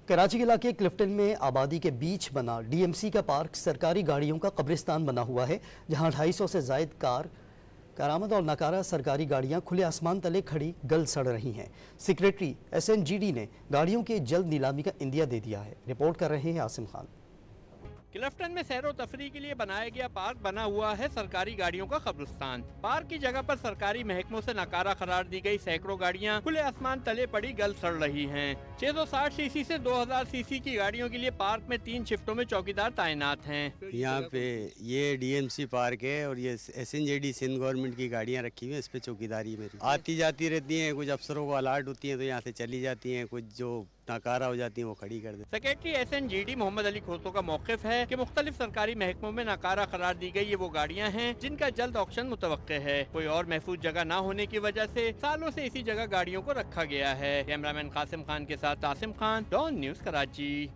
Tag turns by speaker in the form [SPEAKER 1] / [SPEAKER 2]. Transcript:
[SPEAKER 1] کراچی کے علاقے کلفٹن میں آبادی کے بیچ بنا ڈی ایم سی کا پارک سرکاری گاڑیوں کا قبرستان بنا ہوا ہے، جہاں 250 سے زائد کارآمد اور ناکارہ سرکاری گاڑیاں کھلے آسمان تلے کھڑی گل سڑ رہی ہیں۔ سیکریٹری SNGD نے گاڑیوں کے جلد نیلامی کا عندیہ دے دیا ہے۔ رپورٹ کر رہے ہیں عاصم خان۔
[SPEAKER 2] کلفٹن میں سیر و تفریح کے لیے بنایا گیا پارک بنا ہوا ہے سرکاری گاڑیوں کا قبرستان۔ پارک کی جگہ پر سرکاری محکموں سے ناکارہ قرار دی گئی سینکڑوں گاڑیاں کھلے آسمان تلے پڑی گل سڑ رہی ہیں۔ 660 cc سے 2000 cc کی گاڑیوں کے لیے پارک میں 3 شفٹوں میں چوکیدار تعینات ہیں۔
[SPEAKER 3] یہاں پہ یہ DMC پارک ہے اور یہ SNGD سندھ گورنمنٹ کی گاڑیاں رکھی ہوئی ہیں، اس پہ چوکیداری میری آتی جاتی رہتی ہیں۔ کچھ افسروں کو الارٹ ہوتی ہیں تو یہاں سے چلی جاتی ہیں، کچھ جو ناکارہ ہو جاتی ہیں وہ کھڑی کر دیتے۔
[SPEAKER 2] سیکریٹری SNGD محمد علی کھوسو کا موقف ہے کہ مختلف سرکاری محکموں میں ناکارہ قرار دی گئی یہ وہ گاڑیاں ہیں جن کا جلد آکشن متوقع ہے۔ کوئی اور محفوظ جگہ نہ ہونے کی وجہ سے سالوں سے اسی جگہ گاڑیوں کو رکھا گیا ہے۔ کیمرامین قاسم خان کے ساتھ عاصم خان، ڈان نیوز کراچی۔